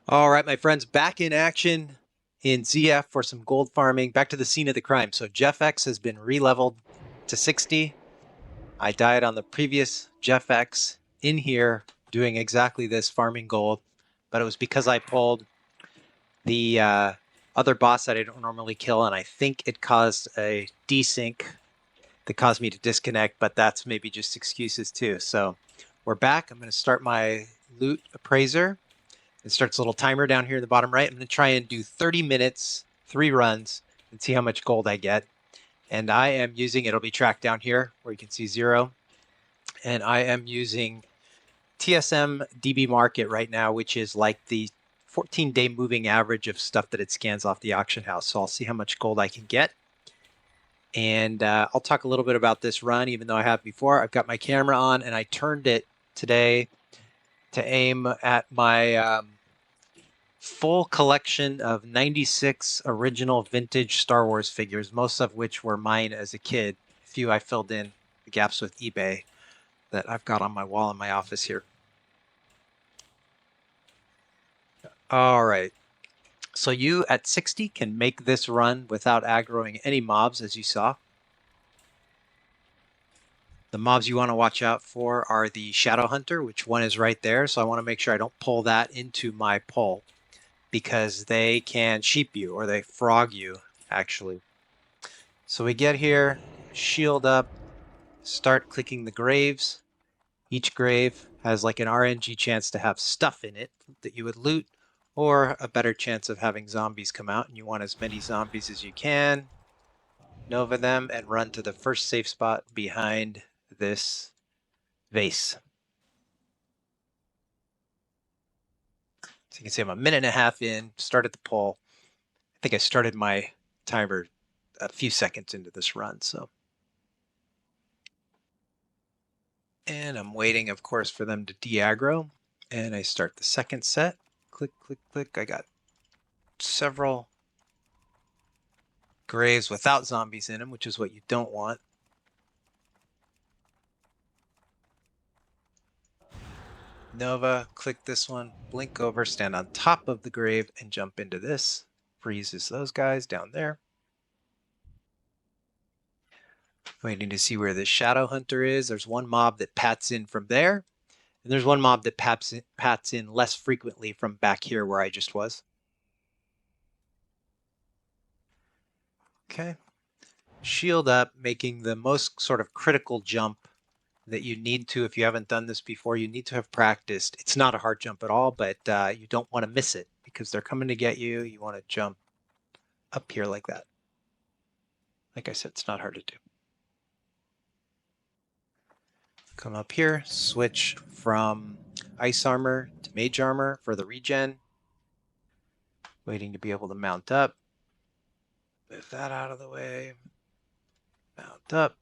All right, my friends, back in action in ZF for some gold farming. Back to the scene of the crime. So Jeff X has been re-leveled to 60. I died on the previous Jeff X in here doing exactly this, farming gold. But it was because I pulled the other boss that I don't normally kill, and I think it caused a desync that caused me to disconnect, but that's maybe just excuses too. So we're back. I'm going to start my loot appraiser. It starts a little timer down here in the bottom right. I'm going to try and do 30 minutes, 3 runs, and see how much gold I get. And I am using, it'll be tracked down here where you can see 0. And I am using TSM DB Market right now, which is like the 14-day moving average of stuff that it scans off the auction house. So I'll see how much gold I can get. And I'll talk a little bit about this run, even though I have before. I've got my camera on, and I turned it today to aim at my full collection of 96 original vintage Star Wars figures, most of which were mine as a kid. A few I filled in the gaps with eBay that I've got on my wall in my office here. All right. So you at 60 can make this run without aggroing any mobs, as you saw. The mobs you want to watch out for are the Shadow Hunter, which one is right there. So I want to make sure I don't pull that into my pull because they can sheep you or they frog you, actually. So we get here, shield up, start clicking the graves. Each grave has like an RNG chance to have stuff in it that you would loot, or a better chance of having zombies come out, and you want as many zombies as you can. Nova them and run to the first safe spot behind this vase. So you can see I'm a minute and a half in, started the pull. I think I started my timer a few seconds into this run, so. And I'm waiting, of course, for them to de-aggro. And I start the second set. Click, click, click. I got several graves without zombies in them, which is what you don't want. Nova, click this one, blink over, stand on top of the grave, and jump into this. Freezes those guys down there. Waiting to see where the Shadow Hunter is. There's one mob that pats in from there, and there's one mob that pats in less frequently from back here where I just was. Okay. Shield up, making the most sort of critical jump that you need to. If you haven't done this before, you need to have practiced. It's not a hard jump at all, but you don't want to miss it because they're coming to get you. You want to jump up here like that. Like I said, it's not hard to do. Come up here, switch from ice armor to mage armor for the regen. Waiting to be able to mount up. Move that out of the way. Mount up.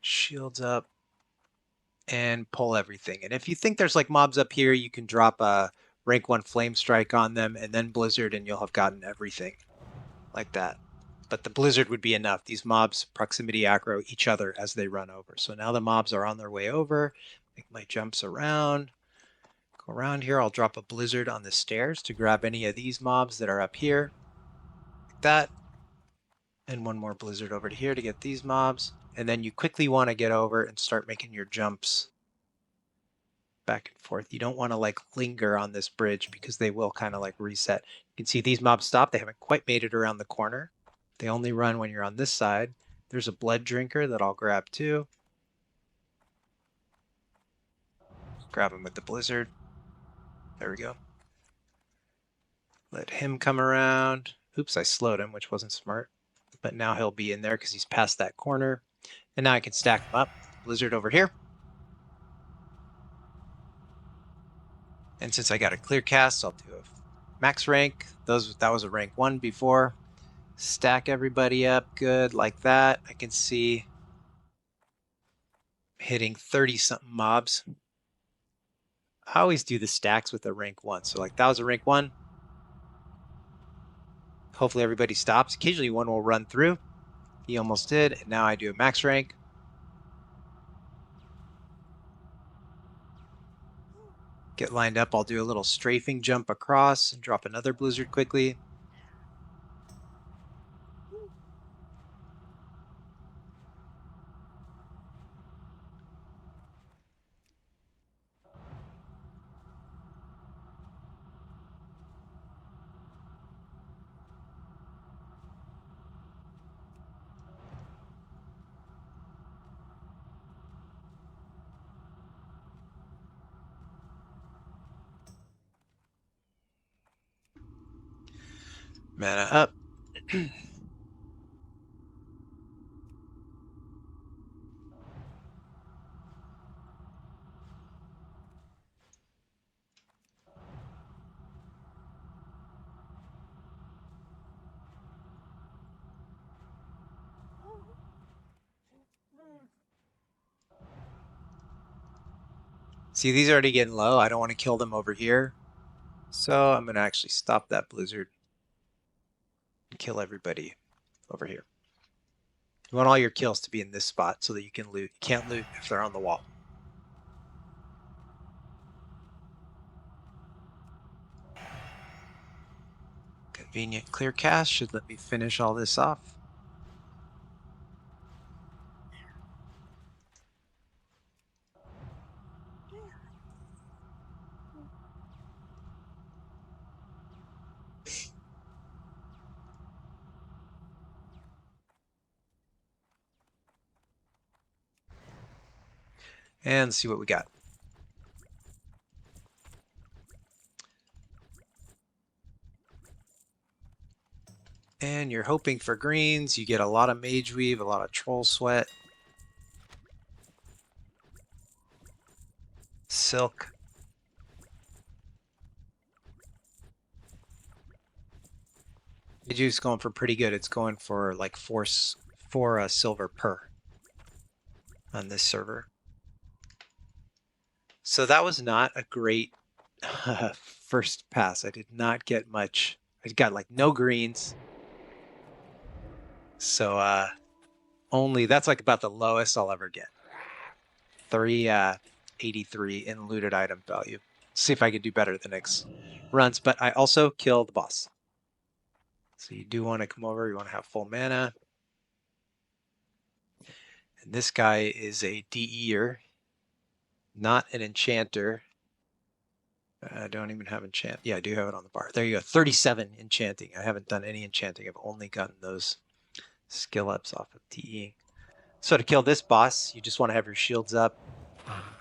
Shields up. And pull everything. And if you think there's like mobs up here, you can drop a rank 1 flame strike on them and then blizzard and you'll have gotten everything like that. But the blizzard would be enough. These mobs proximity aggro each other as they run over. So now the mobs are on their way over. Make my jumps around. Go around here. I'll drop a blizzard on the stairs to grab any of these mobs that are up here. Like that. And one more blizzard over to here to get these mobs. And then you quickly want to get over and start making your jumps back and forth. You don't want to like linger on this bridge because they will kind of like reset. You can see these mobs stop. They haven't quite made it around the corner. They only run when you're on this side. There's a blood drinker that I'll grab too. Grab him with the blizzard. There we go. Let him come around. Oops, I slowed him, which wasn't smart. But now he'll be in there because he's past that corner. And now I can stack him up. Blizzard over here. And since I got a clear cast, I'll do a max rank. That was a rank 1 before. Stack everybody up good like that. I can see hitting 30-something mobs. I always do the stacks with a rank 1. So like that was a rank 1. Hopefully everybody stops. Occasionally one will run through. He almost did. And now I do a max rank. Get lined up. I'll do a little strafing jump across and drop another blizzard quickly. Mana up. See, these are already getting low. I don't want to kill them over here. So I'm going to actually stop that blizzard and kill everybody over here. You want all your kills to be in this spot so that you can loot. You can't loot if they're on the wall. Convenient clear cast should let me finish all this off. And see what we got. And you're hoping for greens. You get a lot of Mage Weave, a lot of Troll Sweat. Silk. Mage Weave's going for pretty good. It's going for like four silver per on this server. So that was not a great first pass. I did not get much. I got like no greens. So only that's like about the lowest I'll ever get. 383 in looted item value. See if I could do better the next runs. But I also killed the boss. So you do want to come over. You want to have full mana. And this guy is a DE'er, not an enchanter. I don't even have enchant. Yeah, I do have it on the bar. There you go. 37 enchanting. I haven't done any enchanting. I've only gotten those skill ups off of DEing. So to kill this boss, you just want to have your shields up,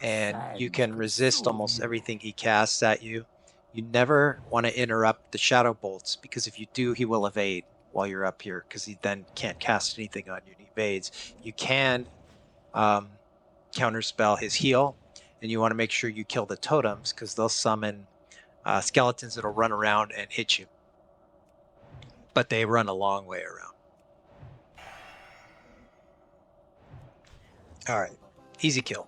and you can resist almost everything he casts at you. You never want to interrupt the shadow bolts, because if you do, he will evade while you're up here, because he then can't cast anything on you and he evades. You can counterspell his heal, and you want to make sure you kill the totems, because they'll summon skeletons that'll run around and hit you. But they run a long way around. All right, easy kill.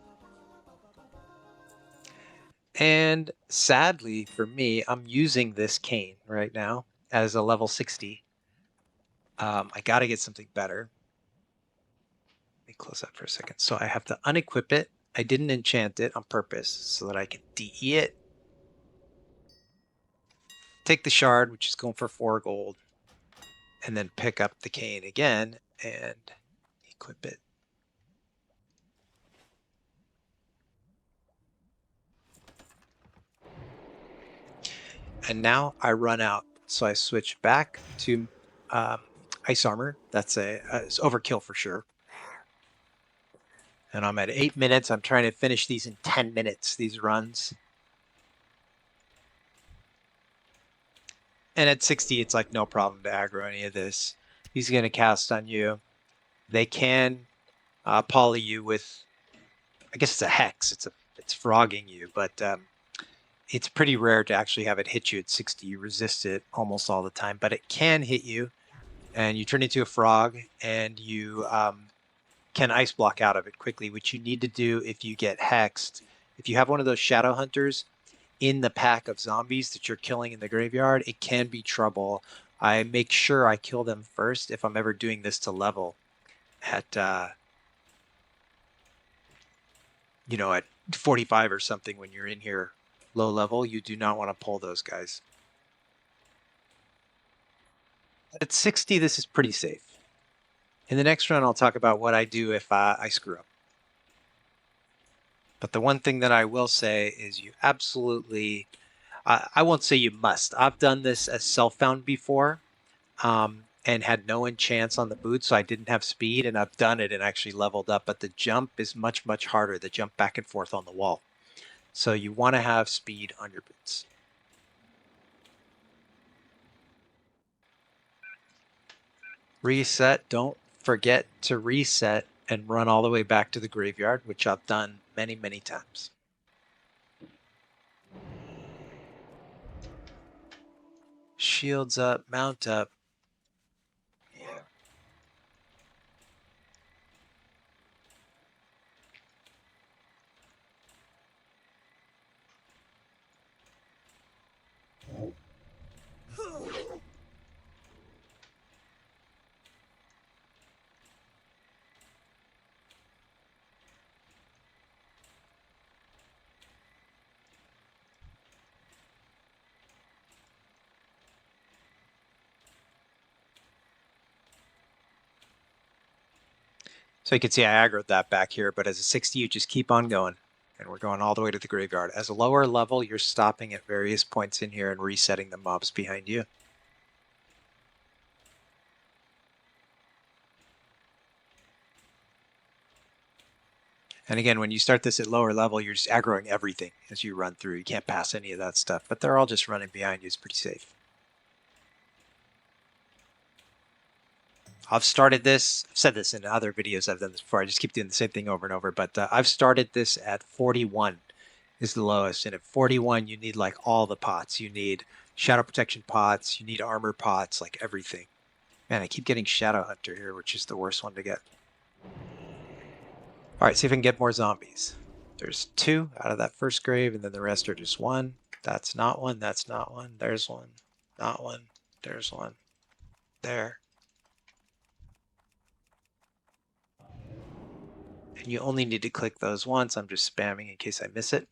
And sadly for me, I'm using this cane right now as a level 60. I got to get something better. Let me close that for a second. So I have to unequip it. I didn't enchant it on purpose so that I can DE it. Take the shard, which is going for 4 gold, and then pick up the cane again and equip it. And now I run out. So I switch back to ice armor. That's it's overkill for sure. And I'm at 8 minutes. I'm trying to finish these in 10 minutes, these runs. And at 60, it's like no problem to aggro any of this. He's going to cast on you. They can poly you with, I guess it's a hex. It's frogging you, but it's pretty rare to actually have it hit you at 60. You resist it almost all the time, but it can hit you, and you turn into a frog, and you can ice block out of it quickly, which you need to do if you get hexed. If you have one of those shadow hunters in the pack of zombies that you're killing in the graveyard, it can be trouble. I make sure I kill them first if I'm ever doing this to level at at 45 or something when you're in here low level, you do not want to pull those guys. At 60, this is pretty safe. In the next run, I'll talk about what I do if I screw up. But the one thing that I will say is you absolutely, I won't say you must. I've done this as self-found before and had no enchants on the boot, so I didn't have speed, and I've done it and actually leveled up. But the jump is much, much harder, the jump back and forth on the wall. So you want to have speed on your boots. Reset. Don't forget to reset and run all the way back to the graveyard, which I've done many, many times. Shields up, mount up. Yeah. So you can see I aggroed that back here, but as a 60, you just keep on going. And we're going all the way to the graveyard. As a lower level, you're stopping at various points in here and resetting the mobs behind you. And again, when you start this at lower level, you're just aggroing everything as you run through. You can't pass any of that stuff, but they're all just running behind you. It's pretty safe. I've started this, I've said this in other videos I've done this before, I just keep doing the same thing over and over, but I've started this at 41 is the lowest, and at 41 you need like all the pots. You need shadow protection pots, you need armor pots, like everything. Man, I keep getting Shadow Hunter here, which is the worst one to get. Alright, see if I can get more zombies. There's 2 out of that first grave, and then the rest are just 1. That's not one, that's not one, there's one, not one, there's one, there. And you only need to click those once. I'm just spamming in case I miss it.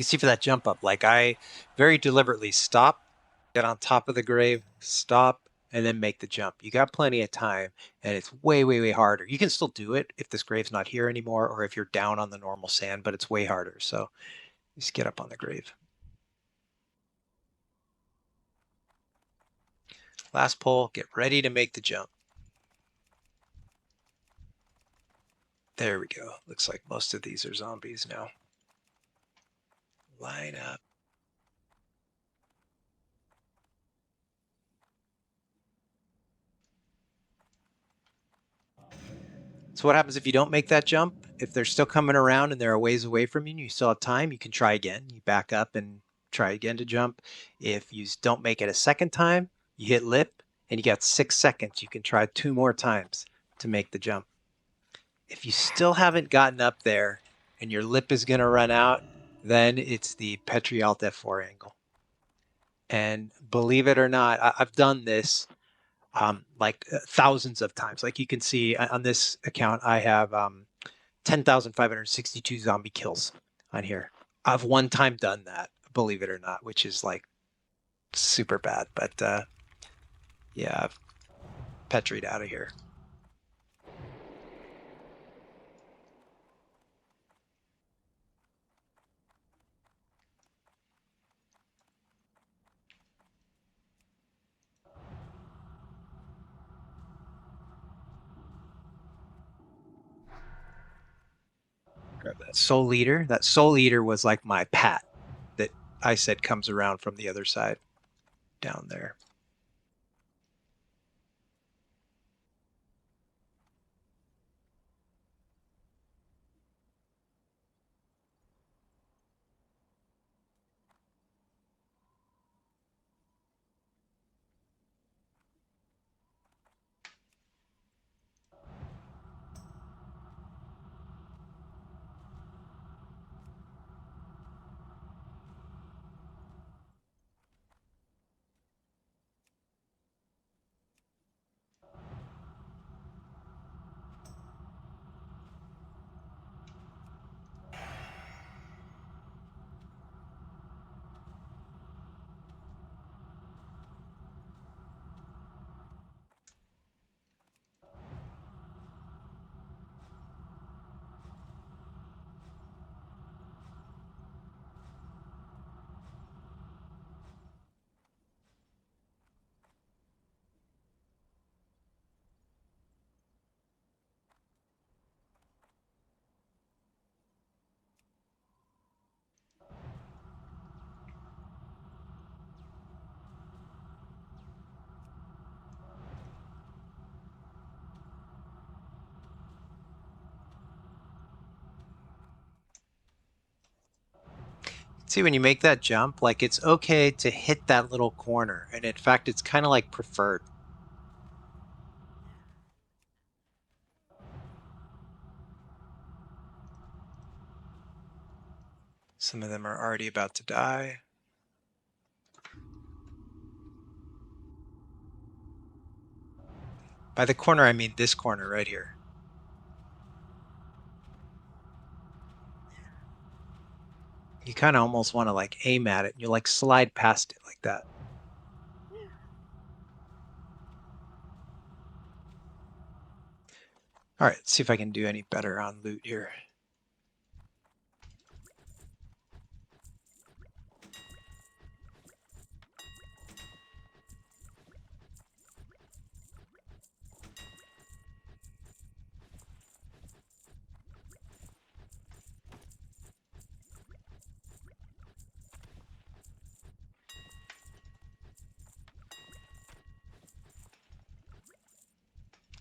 You can see for that jump up, like I very deliberately stop, get on top of the grave, stop, and then make the jump. You got plenty of time, and it's way, way, way harder. You can still do it if this grave's not here anymore, or if you're down on the normal sand, but it's way harder. So just get up on the grave. Last pull, get ready to make the jump. There we go. Looks like most of these are zombies now. Line up. So what happens if you don't make that jump? If they're still coming around and they're a ways away from you and you still have time, you can try again. You back up and try again to jump. If you don't make it a second time, you hit lip and you got 6 seconds. You can try 2 more times to make the jump. If you still haven't gotten up there and your lip is going to run out, then it's the Petri Alt F4 angle. And believe it or not, I've done this like thousands of times. Like you can see on this account, I have 10,562 zombie kills on here. I've one time done that, believe it or not, which is like super bad. But yeah, I've petried out of here. Grab that soul eater. That soul eater was like my pat that I said comes around from the other side down there. See, when you make that jump, like it's okay to hit that little corner. And in fact, it's kind of like preferred. Some of them are already about to die. By the corner, I mean this corner right here. You kind of almost want to like aim at it. You like slide past it like that. All right, let's see if I can do any better on loot here.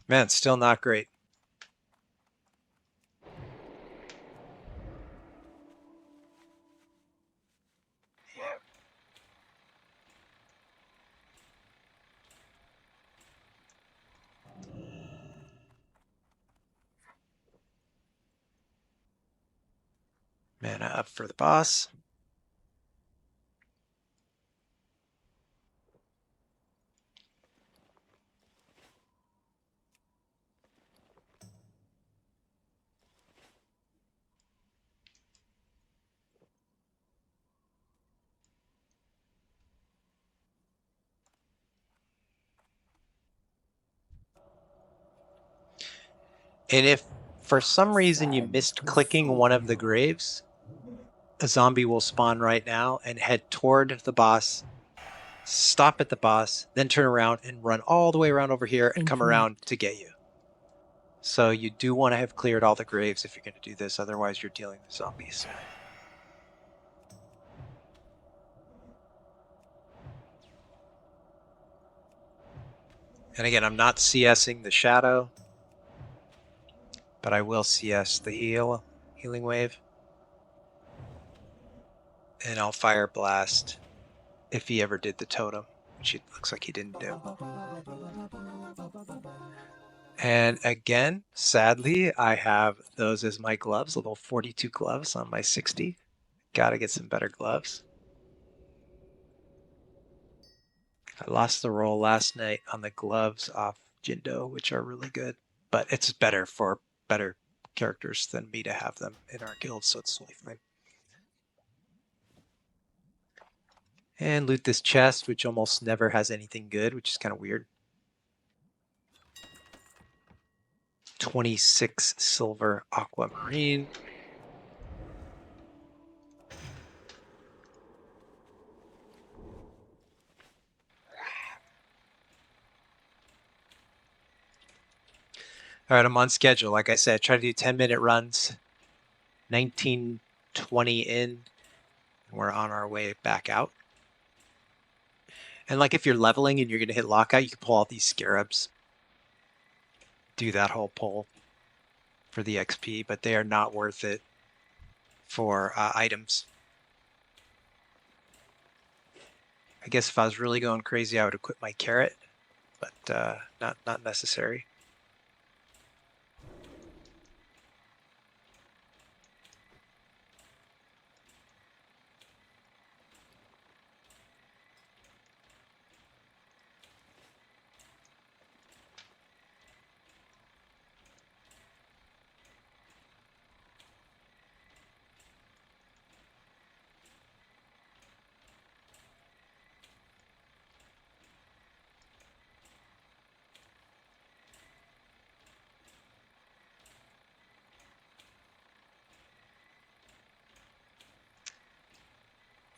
Man, it's still not great. Mana up for the boss. And if for some reason you missed clicking one of the graves, a zombie will spawn right now and head toward the boss, stop at the boss, then turn around and run all the way around over here and come around to get you. So you do want to have cleared all the graves if you're going to do this, otherwise you're dealing with zombies. And again, I'm not CSing the shadow, but I will CS the healing wave. And I'll fire blast if he ever did the totem, which it looks like he didn't do. And again, sadly, I have those as my gloves, level 42 gloves on my 60. Gotta get some better gloves. I lost the roll last night on the gloves off Jindo, which are really good, but it's better for better characters than me to have them in our guild, so it's totally fine. And loot this chest, which almost never has anything good, which is kind of weird. 26 silver aquamarine. All right, I'm on schedule. Like I said, try to do 10-minute runs, 19, 20 in, and we're on our way back out. And like if you're leveling and you're going to hit lockout, you can pull out these scarabs. Do that whole pull for the XP, but they are not worth it for items. I guess if I was really going crazy, I would equip my carrot, but not necessary.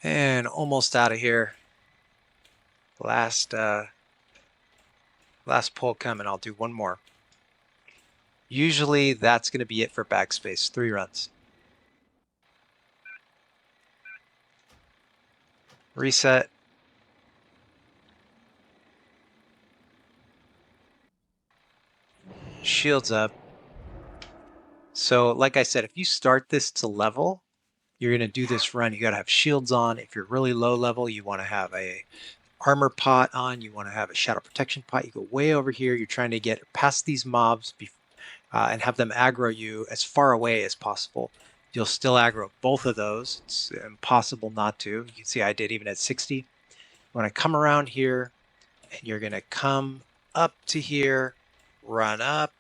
And almost out of here. Last pull coming. I'll do one more. Usually that's going to be it for backspace. 3 runs. Reset. Shields up. So like I said, if you start this to level, you're going to do this run, you got to have shields on. If you're really low level, you want to have a armor pot on, you want to have a shadow protection pot. You go way over here, you're trying to get past these mobs and have them aggro you as far away as possible. You'll still aggro both of those. It's impossible not to. You can see I did even at 60. You want to come around here, and you're going to come up to here, run up,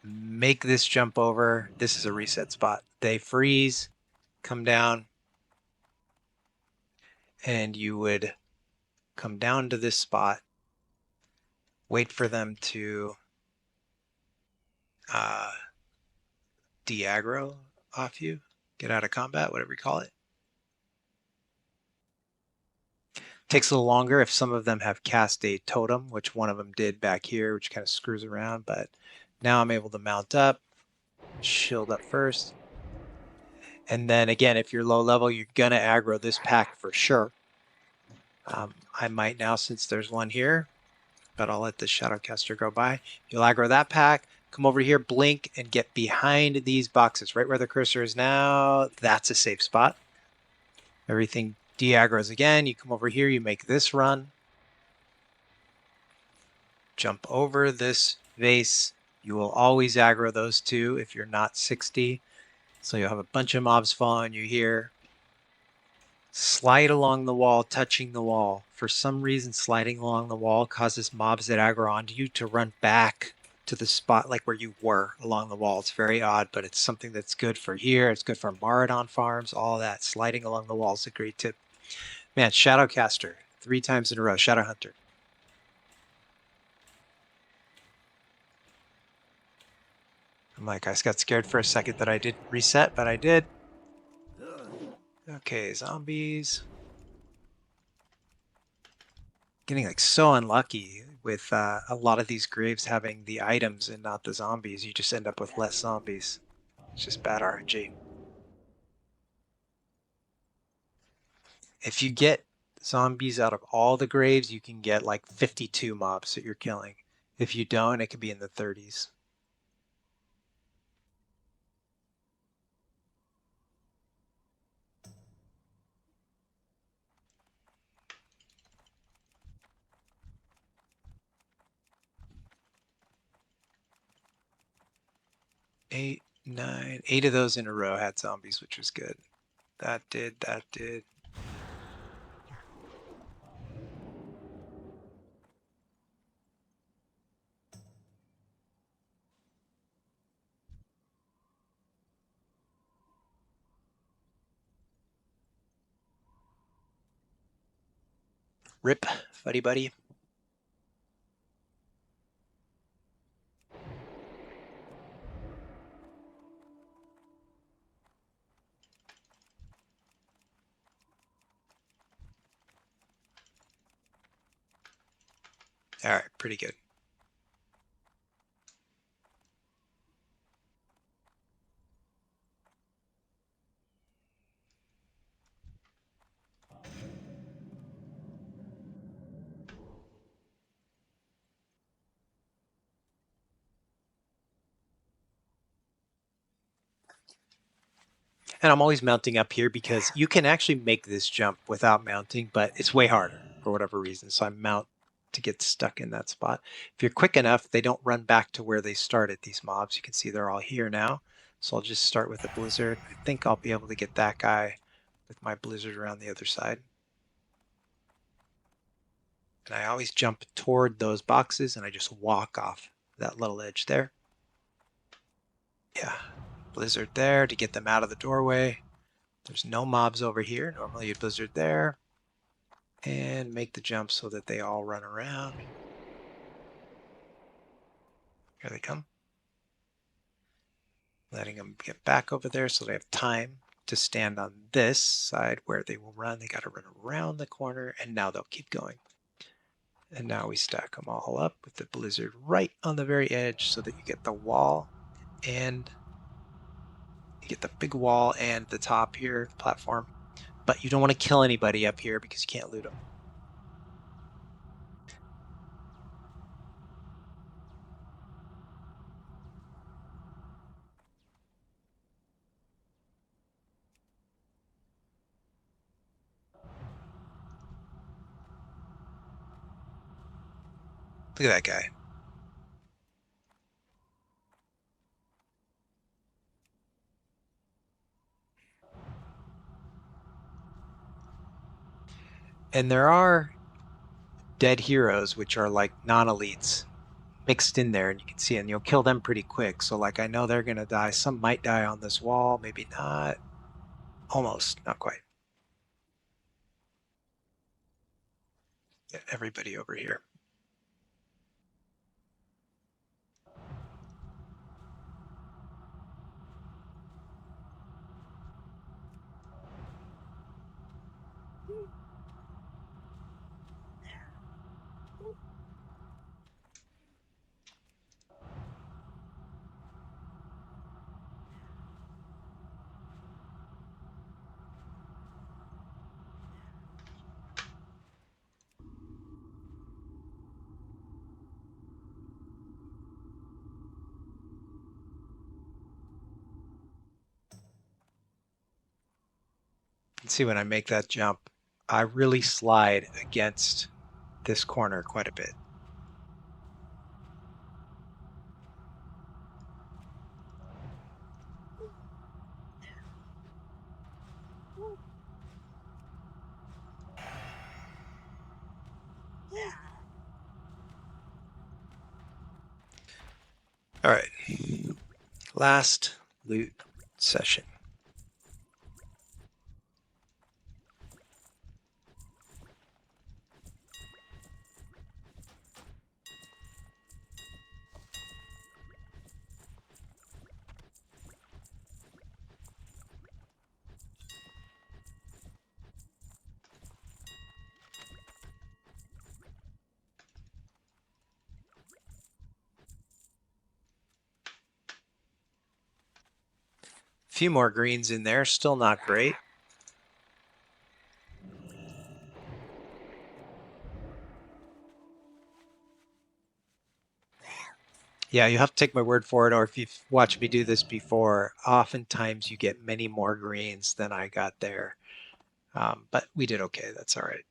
make this jump over. This is a reset spot. They freeze, come down, and you would come down to this spot, wait for them to de-aggro off you, get out of combat, whatever you call it. Takes a little longer if some of them have cast a totem, which one of them did back here, which kind of screws around, but now I'm able to mount up, shield up first. And then again, if you're low level, you're gonna aggro this pack for sure. I might now, since there's one here, but I'll let the Shadowcaster go by. You'll aggro that pack, come over here, blink, and get behind these boxes, right where the cursor is now. That's a safe spot. Everything de-aggros again. You come over here, you make this run. Jump over this vase. You will always aggro those two if you're not 60. So you'll have a bunch of mobs following you here. Slide along the wall, touching the wall. For some reason, sliding along the wall causes mobs that aggro onto you to run back to the spot like where you were along the wall. It's very odd, but it's something that's good for here. It's good for Maradon farms, all that. Sliding along the wall is a great tip. Man, Shadowcaster, 3 times in a row. Shadow Hunter. I'm like, I just got scared for a second that I didn't reset, but I did. Okay, zombies. Getting like so unlucky with a lot of these graves having the items and not the zombies. You just end up with less zombies. It's just bad RNG. If you get zombies out of all the graves, you can get like 52 mobs that you're killing. If you don't, it could be in the 30s. Eight, 9, 8 of those in a row had zombies, which was good. That did. Rip, buddy buddy. All right, pretty good. And I'm always mounting up here because you can actually make this jump without mounting, but it's way harder for whatever reason. So I mount to get stuck in that spot. If you're quick enough, they don't run back to where they started, these mobs. You can see they're all here now. So I'll just start with a blizzard. I think I'll be able to get that guy with my blizzard around the other side. And I always jump toward those boxes and I just walk off that little edge there. Yeah, blizzard there to get them out of the doorway. There's no mobs over here. Normally you'd blizzard there. And make the jump so that they all run around. Here they come. Letting them get back over there so they have time to stand on this side where they will run. They got to run around the corner, and now they'll keep going. And now we stack them all up with the blizzard right on the very edge so that you get the wall and you get the big wall and the top here, the platform. But you don't want to kill anybody up here because you can't loot them. Look at that guy. And there are dead heroes, which are like non-elites, mixed in there, and you can see, and you'll kill them pretty quick. So like, I know they're gonna die. Some might die on this wall, maybe not. Almost, not quite. Get everybody over here. You can see when I make that jump, I really slide against this corner quite a bit. All right, last loot session. A few more greens in there, still not great. Yeah, you have to take my word for it, or if you've watched me do this before, oftentimes you get many more greens than I got there. But we did okay, that's all right.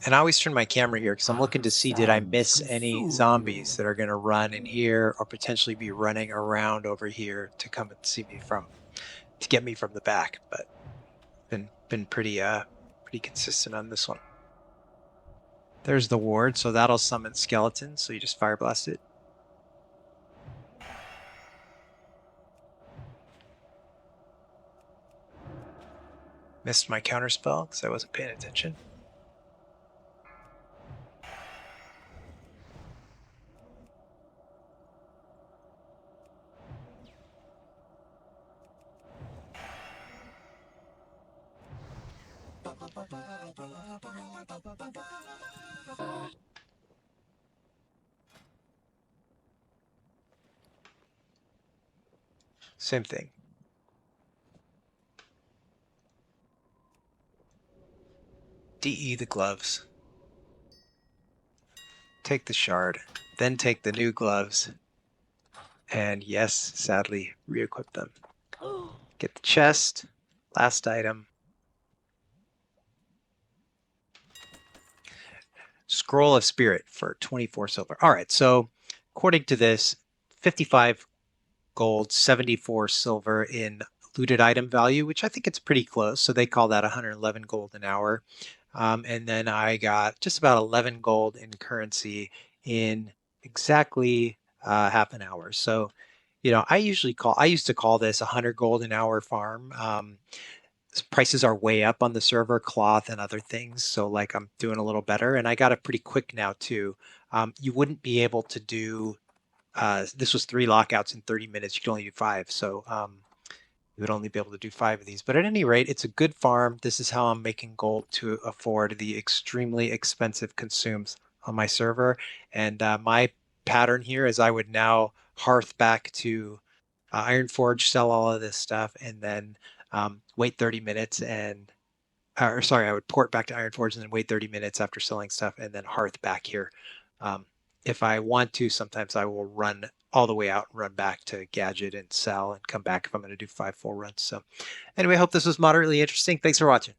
And I always turn my camera here because I'm looking to see, did I miss any zombies that are going to run in here or potentially be running around over here to come and see me to get me from the back. But been pretty consistent on this one. There's the ward, so that'll summon skeletons. So you just fire blast it. Missed my counter spell because I wasn't paying attention. Same thing. DE the gloves. Take the shard, then take the new gloves, and yes, sadly, re-equip them. Get the chest, last item. Scroll of Spirit for 24 silver. All right, so according to this, 55 gold, 74 silver in looted item value, which I think it's pretty close. So they call that 111 gold an hour. And then I got just about 11 gold in currency in exactly half an hour. So, you know, I used to call this 100 gold an hour farm. Prices are way up on the server, cloth and other things. So like I'm doing a little better, and I got it pretty quick now too. You wouldn't be able to do, this was 3 lockouts in 30 minutes. You could only do 5. So you would only be able to do 5 of these. But at any rate, it's a good farm. This is how I'm making gold to afford the extremely expensive consumes on my server. And my pattern here is I would now hearth back to Ironforge, sell all of this stuff, and then wait 30 minutes and, or sorry, I would port back to Ironforge and then wait 30 minutes after selling stuff and then hearth back here. If I want to, sometimes I will run all the way out and run back to gadget and sell and come back if I'm going to do 5 full runs. So anyway, I hope this was moderately interesting. Thanks for watching.